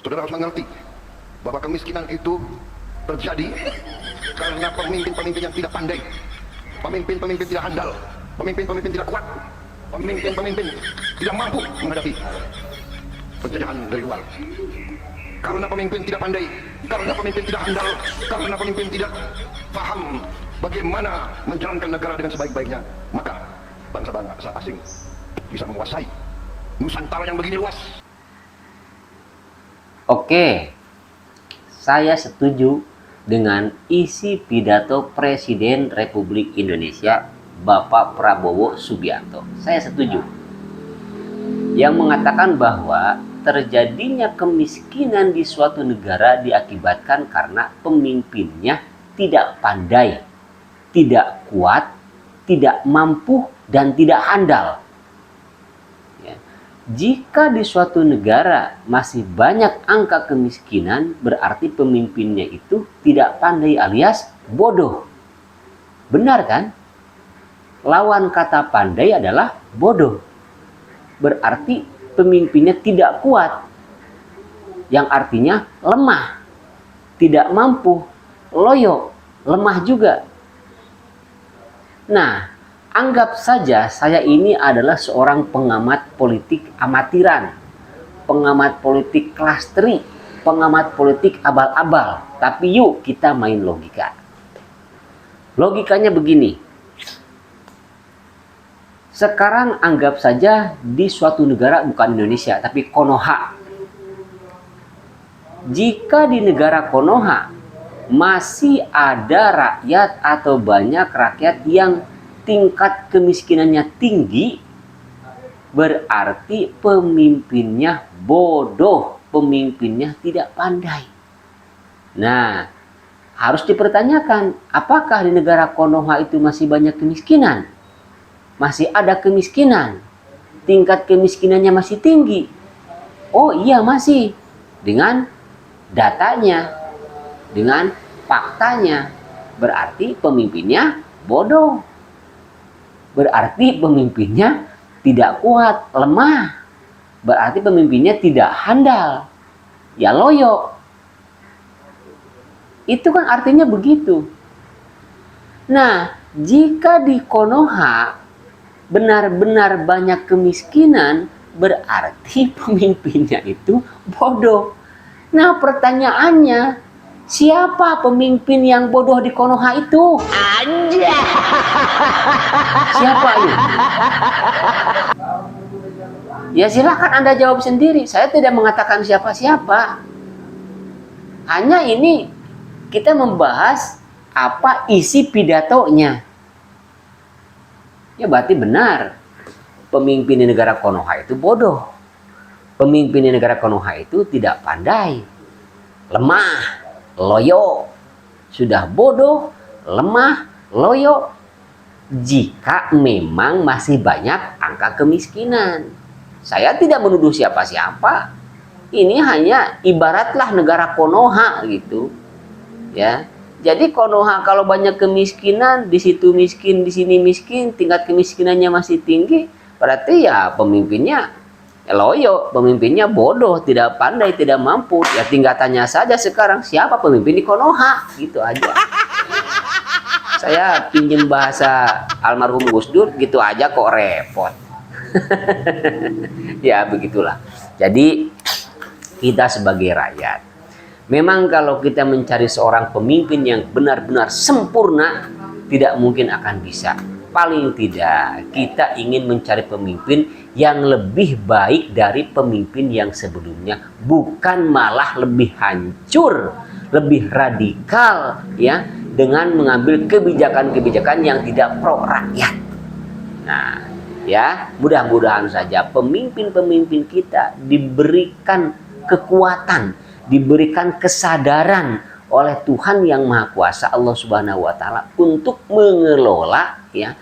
Saudara harus mengerti bahwa kemiskinan itu terjadi karena pemimpin-pemimpin yang tidak pandai, pemimpin-pemimpin tidak handal, pemimpin-pemimpin tidak kuat, pemimpin-pemimpin tidak mampu menghadapi penjajahan dari luar. Karena pemimpin tidak pandai, karena pemimpin tidak handal, karena pemimpin tidak paham bagaimana menjalankan negara dengan sebaik-baiknya, maka bangsa-bangsa asing bisa menguasai Nusantara yang begini luas. Oke, saya setuju dengan isi pidato Presiden Republik Indonesia Bapak Prabowo Subianto. Saya setuju. Yang mengatakan bahwa terjadinya kemiskinan di suatu negara diakibatkan karena pemimpinnya tidak pandai, tidak kuat, tidak mampu, dan tidak handal. Ya. Jika di suatu negara masih banyak angka kemiskinan, berarti pemimpinnya itu tidak pandai alias bodoh. Benar kan? Lawan kata pandai adalah bodoh. Berarti pemimpinnya tidak kuat, yang artinya lemah, tidak mampu, loyo, lemah juga. Nah, anggap saja saya ini adalah seorang pengamat politik amatiran, pengamat politik kelas 3, pengamat politik abal-abal. Tapi yuk kita main logika. Logikanya begini. Sekarang anggap saja di suatu negara, bukan Indonesia, tapi Konoha. Jika di negara Konoha masih ada rakyat atau banyak rakyat yang tingkat kemiskinannya tinggi, berarti pemimpinnya bodoh, pemimpinnya tidak pandai. Nah, harus dipertanyakan, apakah di negara Konoha itu masih banyak kemiskinan? Masih ada kemiskinan, tingkat kemiskinannya masih tinggi. Oh iya masih, dengan datanya, dengan faktanya, berarti pemimpinnya bodoh. Berarti pemimpinnya tidak kuat, lemah. Berarti pemimpinnya tidak handal, ya loyo. Itu kan artinya begitu. Nah, jika di Konoha benar-benar banyak kemiskinan, berarti pemimpinnya itu bodoh. Nah, pertanyaannya, siapa pemimpin yang bodoh di Konoha itu? Anjay. Siapa ini? Ya silahkan Anda jawab sendiri. Saya tidak mengatakan siapa-siapa. Hanya ini kita membahas apa isi pidatonya. Ya berarti benar, pemimpin di negara Konoha itu bodoh. Pemimpin di negara Konoha itu tidak pandai, lemah, loyo. Sudah bodoh, lemah, loyo. Jika memang masih banyak angka kemiskinan. Saya tidak menuduh siapa-siapa. Ini hanya ibaratlah negara Konoha gitu. Ya. Jadi Konoha kalau banyak kemiskinan, di situ miskin, di sini miskin, tingkat kemiskinannya masih tinggi, berarti ya pemimpinnya loyo, pemimpinnya bodoh, tidak pandai, tidak mampu. Ya tinggal tanya saja sekarang siapa pemimpin di Konoha, gitu aja. Saya pinjem bahasa almarhum Gus Dur, gitu aja kok repot. Ya begitulah. Jadi kita sebagai rakyat, memang kalau kita mencari seorang pemimpin yang benar-benar sempurna, tidak mungkin akan bisa. Paling tidak, kita ingin mencari pemimpin yang lebih baik dari pemimpin yang sebelumnya. Bukan malah lebih hancur, lebih radikal, ya, dengan mengambil kebijakan-kebijakan yang tidak pro rakyat. Nah, ya, mudah-mudahan saja pemimpin-pemimpin kita diberikan kekuatan, diberikan kesadaran oleh Tuhan yang Maha Kuasa, Allah Subhanahu wa taala, untuk mengelola, ya,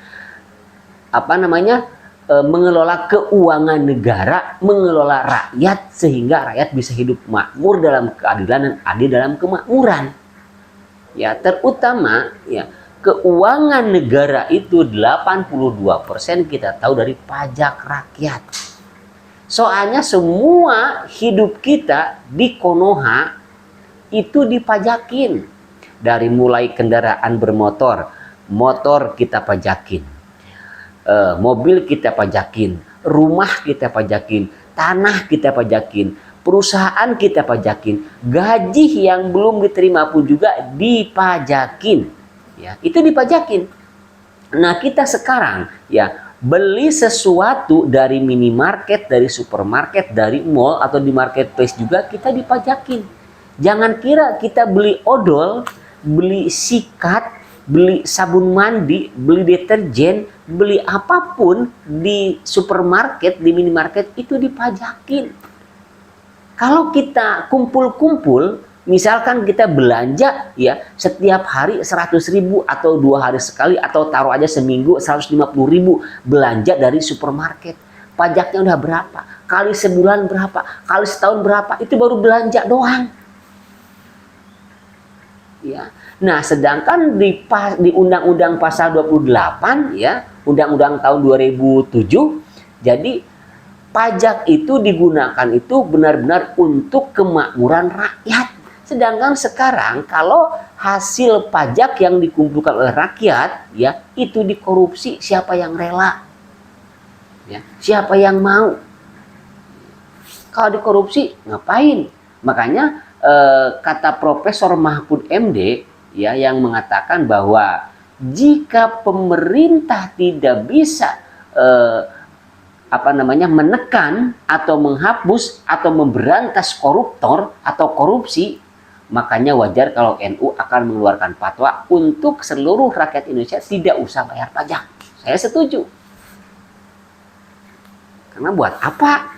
mengelola keuangan negara, mengelola rakyat sehingga rakyat bisa hidup makmur dalam keadilan dan adil dalam kemakmuran. Ya, terutama ya, keuangan negara itu 82% kita tahu dari pajak rakyat. Soalnya semua hidup kita di Konoha itu dipajakin. Dari mulai kendaraan bermotor, motor kita pajakin, mobil kita pajakin, rumah kita pajakin, tanah kita pajakin, perusahaan kita pajakin, gaji yang belum diterima pun juga dipajakin. Ya, itu dipajakin. Nah, kita sekarang ya beli sesuatu dari minimarket, dari supermarket, dari mall atau di marketplace juga kita dipajakin. Jangan kira kita beli odol, beli sikat, beli sabun mandi, beli deterjen, beli apapun di supermarket, di minimarket itu dipajakin. Kalau kita kumpul-kumpul, misalkan kita belanja ya setiap hari 100.000 atau 2 hari sekali atau taruh aja seminggu 150.000 belanja dari supermarket. Pajaknya udah berapa? Kali sebulan berapa? Kali setahun berapa? Itu baru belanja doang. Ya. Nah, sedangkan di Undang-Undang Pasal 28 ya, Undang-Undang tahun 2007, jadi pajak itu digunakan itu benar-benar untuk kemakmuran rakyat. Sedangkan sekarang kalau hasil pajak yang dikumpulkan oleh rakyat ya, itu dikorupsi, siapa yang rela? Ya, siapa yang mau? Kalau dikorupsi ngapain? Makanya kata Profesor Mahfud MD ya yang mengatakan bahwa jika pemerintah tidak bisa menekan atau menghapus atau memberantas koruptor atau korupsi, makanya wajar kalau NU akan mengeluarkan fatwa untuk seluruh rakyat Indonesia tidak usah bayar pajak. Saya setuju. Karena buat apa?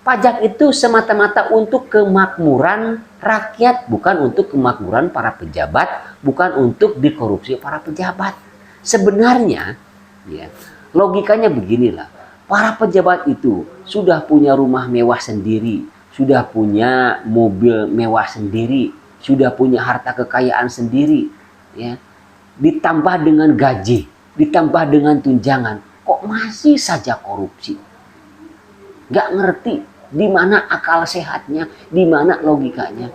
Pajak itu semata-mata untuk kemakmuran rakyat, bukan untuk kemakmuran para pejabat, bukan untuk dikorupsi para pejabat. Sebenarnya, ya, logikanya beginilah. Para pejabat itu sudah punya rumah mewah sendiri, sudah punya mobil mewah sendiri, sudah punya harta kekayaan sendiri, ya. Ditambah dengan gaji, ditambah dengan tunjangan, kok masih saja korupsi? Gak ngerti. Di mana akal sehatnya, di mana logikanya?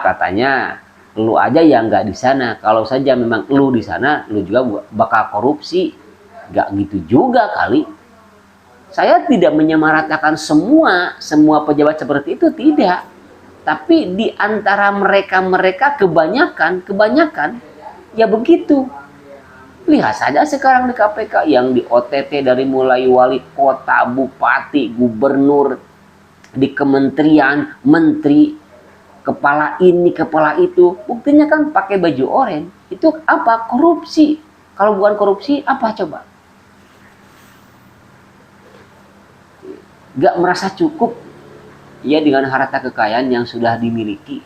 Katanya lu aja yang nggak di sana. Kalau saja memang lu di sana, lu juga bakal korupsi. Gak gitu juga kali. Saya tidak menyamaratakan semua pejabat seperti itu, tidak. Tapi di antara mereka kebanyakan ya begitu. Lihat saja sekarang di KPK yang di OTT dari mulai wali kota, bupati, gubernur, di kementerian, menteri, kepala ini, kepala itu. Buktinya kan pakai baju oranye. Itu apa? Korupsi. Kalau bukan korupsi, apa coba? Gak merasa cukup ya dengan harta kekayaan yang sudah dimiliki.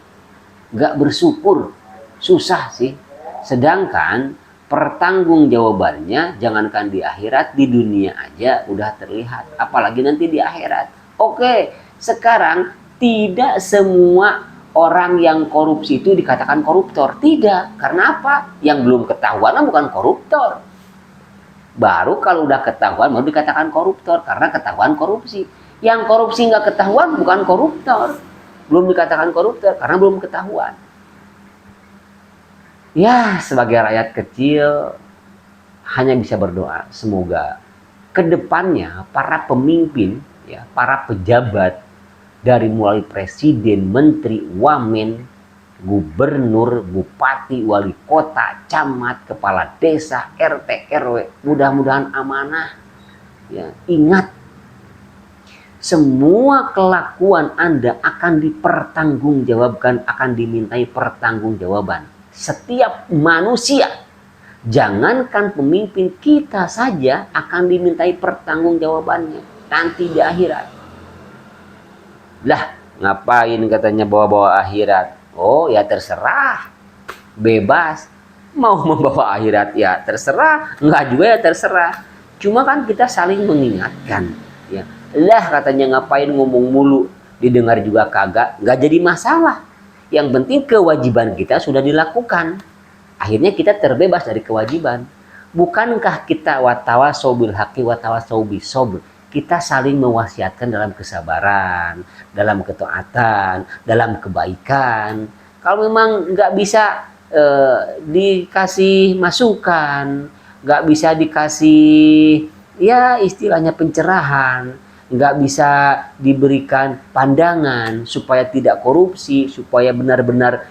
Gak bersyukur. Susah sih. Sedangkan pertanggungjawabannya jangankan di akhirat, di dunia aja udah terlihat, apalagi nanti di akhirat. Oke, sekarang tidak semua orang yang korupsi itu dikatakan koruptor. Tidak. Karena apa? Yang belum ketahuan bukan koruptor. Baru kalau udah ketahuan baru dikatakan koruptor karena ketahuan korupsi. Yang korupsi nggak ketahuan bukan koruptor. Belum dikatakan koruptor karena belum ketahuan. Ya, sebagai rakyat kecil hanya bisa berdoa semoga kedepannya para pemimpin, ya, para pejabat dari mulai presiden, menteri, wamen, gubernur, bupati, wali kota, camat, kepala desa, RT, RW, mudah-mudahan amanah. Ya, ingat, semua kelakuan Anda akan dipertanggungjawabkan, akan dimintai pertanggungjawaban. Setiap manusia, jangankan pemimpin, kita saja akan dimintai pertanggungjawabannya nanti di akhirat. Lah, ngapain katanya bawa-bawa akhirat? Oh ya terserah, bebas. Mau membawa akhirat ya terserah, enggak juga ya terserah. Cuma kan kita saling mengingatkan, ya. Lah katanya ngapain ngomong mulu, didengar juga kagak, nggak jadi masalah. Yang penting kewajiban kita sudah dilakukan. Akhirnya kita terbebas dari kewajiban. Bukankah kita watawasau bil haqqi watawasau bis sabr? kita saling mewasiatkan dalam kesabaran, dalam ketaatan, dalam kebaikan. Kalau memang nggak bisa dikasih masukan, nggak bisa dikasih ya istilahnya pencerahan, nggak bisa diberikan pandangan supaya tidak korupsi, supaya benar-benar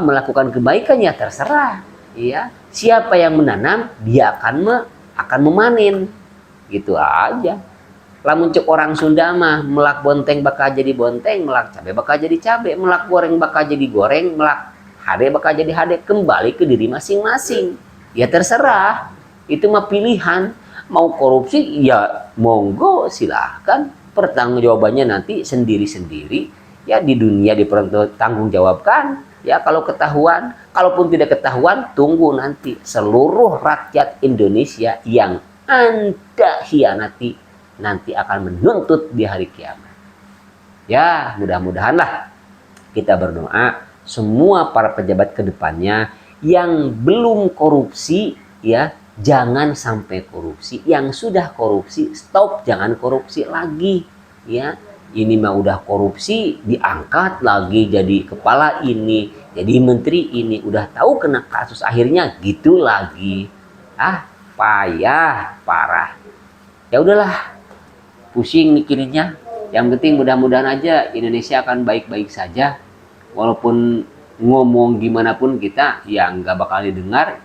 melakukan kebaikan, ya terserah. Ya, siapa yang menanam dia akan memanen, gitu aja. Lamun cek orang Sunda mah melak bonteng bakal jadi bonteng, melak cabe bakal jadi cabe, melak goreng bakal jadi goreng, melak hade bakal jadi hade. Kembali ke diri masing-masing. Ya terserah, itu mah pilihan. Mau korupsi ya monggo silahkan, pertanggungjawabannya nanti sendiri-sendiri ya, di dunia dipertanggungjawabkan ya. Kalau ketahuan, kalaupun tidak ketahuan, tunggu nanti seluruh rakyat Indonesia yang Anda hianati nanti akan menuntut di hari kiamat. Ya mudah-mudahanlah kita berdoa semua para pejabat kedepannya yang belum korupsi ya jangan sampai korupsi, yang sudah korupsi stop, jangan korupsi lagi ya. Ini mah udah korupsi diangkat lagi jadi kepala ini, jadi menteri ini, udah tahu kena kasus akhirnya gitu lagi. Payah, parah. Ya udahlah, pusing mikirinnya. Yang penting mudah-mudahan aja Indonesia akan baik-baik saja. Walaupun ngomong gimana pun kita ya nggak bakal didengar.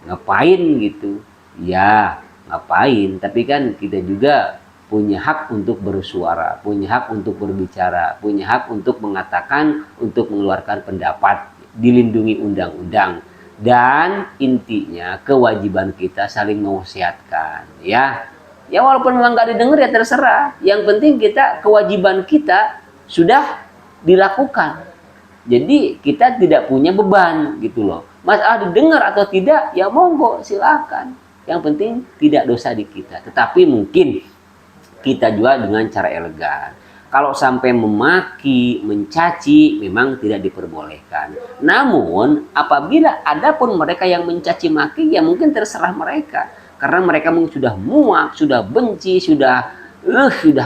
Ngapain gitu? Ya ngapain, tapi kan kita juga punya hak untuk bersuara, punya hak untuk berbicara, punya hak untuk mengatakan, untuk mengeluarkan pendapat, dilindungi undang-undang. Dan intinya kewajiban kita saling mewasiatkan ya. Ya walaupun memang nggak didengar ya terserah. Yang penting kita, kewajiban kita sudah dilakukan. Jadi kita tidak punya beban gitu loh. Masalah didengar atau tidak ya monggo silakan. Yang penting tidak dosa di kita. Tetapi mungkin kita juga dengan cara elegan. Kalau sampai memaki, mencaci memang tidak diperbolehkan. Namun apabila ada pun mereka yang mencaci maki ya mungkin terserah mereka. Karena mereka mungkin sudah muak, sudah benci, sudah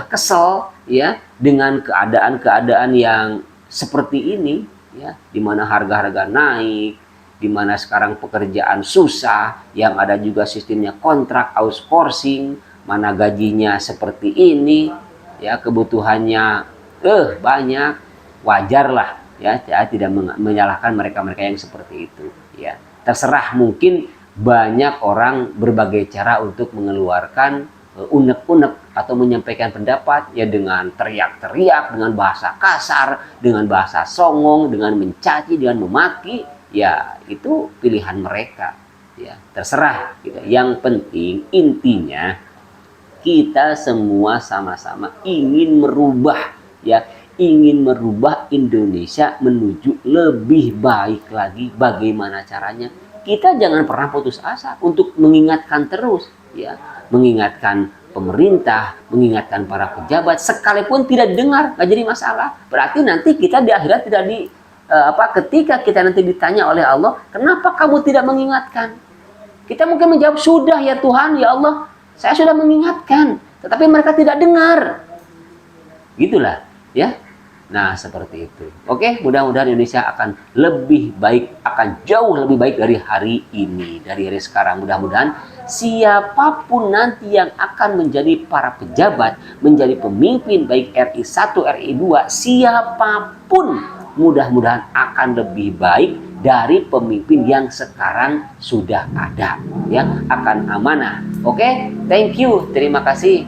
kesel ya dengan keadaan-keadaan yang seperti ini ya, di mana harga-harga naik, di mana sekarang pekerjaan susah, yang ada juga sistemnya kontrak outsourcing, mana gajinya seperti ini ya, kebutuhannya banyak. Wajarlah ya, tidak menyalahkan mereka-mereka yang seperti itu ya. Terserah, mungkin banyak orang berbagai cara untuk mengeluarkan unek-unek atau menyampaikan pendapat ya, dengan teriak-teriak, dengan bahasa kasar, dengan bahasa songong, dengan mencaci, dengan memaki, ya itu pilihan mereka ya, terserah gitu. Yang penting intinya kita semua sama-sama ingin merubah ya, ingin merubah Indonesia menuju lebih baik lagi. Bagaimana caranya? Kita jangan pernah putus asa untuk mengingatkan terus ya, mengingatkan pemerintah, mengingatkan para pejabat, sekalipun tidak dengar nggak jadi masalah. Berarti nanti kita di akhirat tidak ketika kita nanti ditanya oleh Allah, kenapa kamu tidak mengingatkan? Kita mungkin menjawab, sudah ya Tuhan, ya Allah, saya sudah mengingatkan, tetapi mereka tidak dengar. Gitulah ya. Nah seperti itu. Oke, mudah-mudahan Indonesia akan lebih baik, akan jauh lebih baik dari hari ini, dari hari sekarang. Mudah-mudahan siapapun nanti yang akan menjadi para pejabat, menjadi pemimpin baik RI 1, RI 2, siapapun mudah-mudahan akan lebih baik dari pemimpin yang sekarang sudah ada ya, akan amanah. Oke, thank you, terima kasih.